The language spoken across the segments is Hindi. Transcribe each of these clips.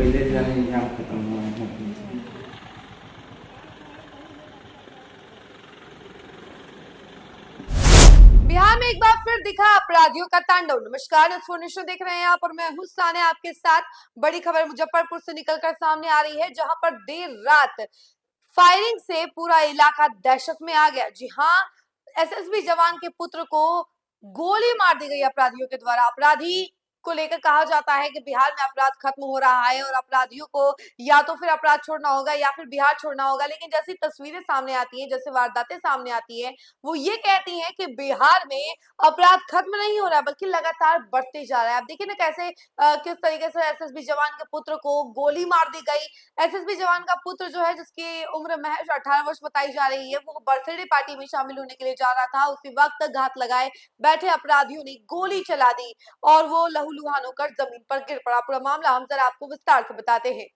पहले से एग्जाम खत्म हुआ है। बिहार में एक बार फिर दिखा अपराधियों का तांडव। नमस्कार, इन्फॉर्मेशन देख रहे हैं आप और मैं हूं साने आपके साथ। बड़ी खबर मुजफ्फरपुर से निकलकर सामने आ रही है, जहां पर देर रात फायरिंग से पूरा इलाका दहशत में आ गया। जी हां, एसएसबी जवान के पुत्र को गोली मार दी गई अपराधियों के द्वारा। अपराधी को लेकर कहा जाता है कि बिहार में अपराध खत्म हो रहा है और अपराधियों को या तो फिर अपराध छोड़ना होगा या फिर बिहार छोड़ना होगा। लेकिन जैसी तस्वीरें सामने आती हैं, जैसे वारदातें सामने आती हैं, वो ये कहती हैं कि बिहार में अपराध खत्म नहीं हो रहा बल्कि लगातार बढ़ते जा रहा है। आप देखिए ना कैसे किस तरीके से एसएसबी जवान के पुत्र को गोली मार दी गई। एसएसबी जवान का पुत्र जो है, जिसकी उम्र महज 18 वर्ष बताई जा रही है, वो बर्थडे पार्टी में शामिल होने के लिए जा रहा था। उसी वक्त घात लगाए बैठे अपराधियों ने गोली चला दी और वो लहूलुहान होकर जमीन पर गिर पड़ा। पूरा मामला हम जरा आपको विस्तार से बताते हैं।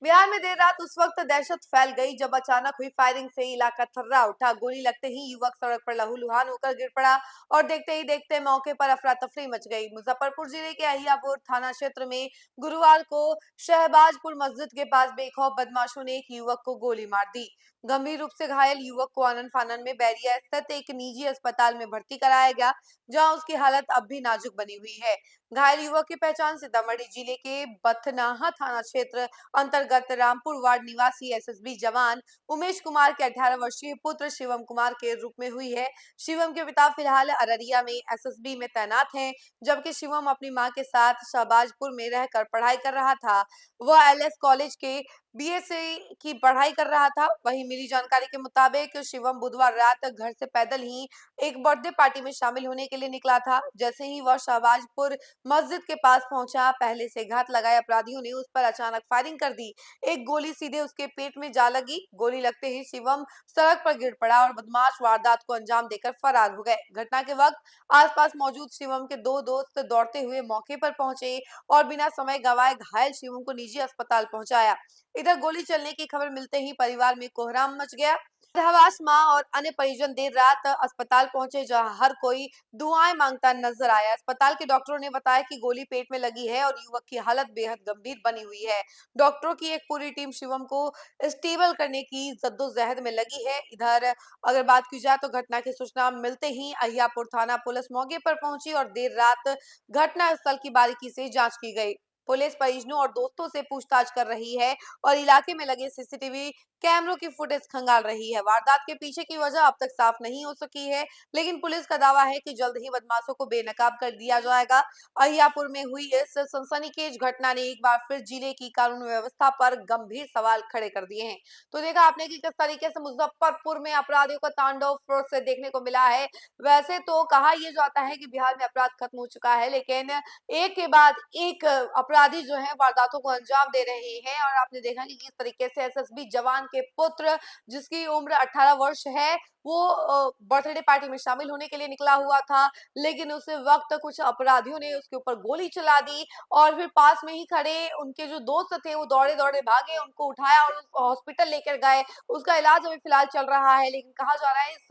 बिहार में देर रात उस वक्त दहशत फैल गई जब अचानक हुई फायरिंग से इलाका थर्रा उठा। गोली लगते ही युवक सड़क पर लहूलुहान होकर गिर पड़ा और देखते ही देखते मौके पर अफरा तफरी मच गई। मुजफ्फरपुर जिले के अहियापुर थाना क्षेत्र में गुरुवार को शहबाजपुर मस्जिद के पास बेखौफ बदमाशों ने एक युवक को गोली मार दी। गंभीर रूप से घायल युवक को आनन फानन में बैरिया स्थित एक निजी अस्पताल में भर्ती कराया गया, जहां उसकी हालत अब भी नाजुक बनी हुई है। घायल युवक की पहचान सीतामढ़ी जिले के बथनाहा थाना क्षेत्र अंतर्गत रामपुर वार्ड निवासी एसएसबी जवान उमेश कुमार के 18 वर्षीय पुत्र शिवम कुमार के रूप में हुई है। शिवम के पिता फिलहाल अररिया में एसएसबी में तैनात हैं, जबकि शिवम अपनी मां के साथ शहबाजपुर में रहकर पढ़ाई कर रहा था। वह एलएस कॉलेज के बीएससी की पढ़ाई कर रहा था। वहीं मिली जानकारी के मुताबिक शिवम बुधवार रात घर से पैदल ही एक बर्थडे पार्टी में शामिल होने के लिए निकला था। जैसे ही वह शहबाजपुर मस्जिद के पास पहुंचा, पहले से घात लगाए अपराधियों ने उस पर अचानक फायरिंग कर दी। एक गोली सीधे उसके पेट में जा लगी। गोली लगते ही शिवम सड़क पर गिर पड़ा और बदमाश वारदात को अंजाम देकर फरार हो गए। घटना के वक्त आसपास मौजूद शिवम के दो दोस्त दौड़ते हुए मौके पर पहुंचे और बिना समय गंवाए घायल शिवम को निजी अस्पताल पहुंचाया। इधर गोली चलने की खबर मिलते ही परिवार में कोहराम मच गया। हवास मां और अन्य परिजन देर रात अस्पताल पहुंचे, जहां हर कोई दुआएं मांगता नजर आया। अस्पताल के डॉक्टरों ने बताया कि गोली पेट में लगी है और युवक की हालत बेहद गंभीर बनी हुई है। डॉक्टरों की एक पूरी टीम शिवम को स्टेबल करने की जद्दोजहद में लगी है। इधर अगर बात की जाए तो घटना की सूचना मिलते ही अहियापुर थाना पुलिस मौके पर पहुंची और देर रात घटना स्थल की बारीकी से जांच की गई। पुलिस परिजनों और दोस्तों से पूछताछ कर रही है और इलाके में लगे सीसीटीवी कैमरों की फुटेज खंगाल रही है। वारदात के पीछे की वजह अब तक साफ नहीं हो सकी है, लेकिन पुलिस का दावा है कि जल्द ही बदमाशों को बेनकाब कर दिया जाएगा। अहियापुर में हुई इस सनसनीखेज घटना ने एक बार फिर जिले की कानून व्यवस्था पर गंभीर सवाल खड़े कर दिए हैं। तो देखा आपने कि किस तरीके से मुजफ्फरपुर में अपराधियों का तांडव फिर से देखने को मिला है। वैसे तो कहा यह जाता है कि बिहार में अपराध खत्म हो चुका है, लेकिन एक के बाद एक अपराधी जो है वारदातों को अंजाम दे रहे हैं। और आपने देखा कि किस तरीके से एसएसबी जवान के पुत्र, जिसकी उम्र 18 वर्ष है, वो बर्थडे पार्टी में शामिल होने के लिए निकला हुआ था, लेकिन उस वक्त कुछ अपराधियों ने उसके ऊपर गोली चला दी और फिर पास में ही खड़े उनके जो दोस्त थे वो दौड़े दौड़े भागे, उनको उठाया और हॉस्पिटल लेकर गए। उसका इलाज अभी फिलहाल चल रहा है, लेकिन कहा जा रहा है इस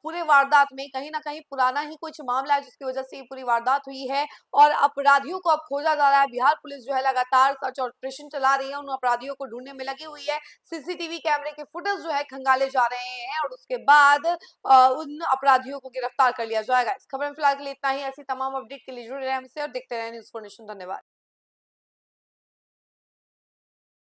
पूरे वारदात में कहीं ना कहीं पुराना ही कुछ मामला है, जिसकी वजह से ये पूरी वारदात हुई है और अपराधियों को अब खोजा जा रहा है। बिहार पुलिस जो है लगातार सर्च ऑपरेशन चला रही है, उन अपराधियों को ढूंढने में लगी हुई है। सीसीटीवी कैमरे के फुटेज जो है खंगाले जा रहे हैं और उसके बाद उन अपराधियों को गिरफ्तार कर लिया जाएगा। इस खबर में फिलहाल के लिए इतना ही। ऐसी तमाम अपडेट के लिए जुड़े रहे हमसे और देखते रहे न्यूज़ फॉर नेशन। धन्यवाद।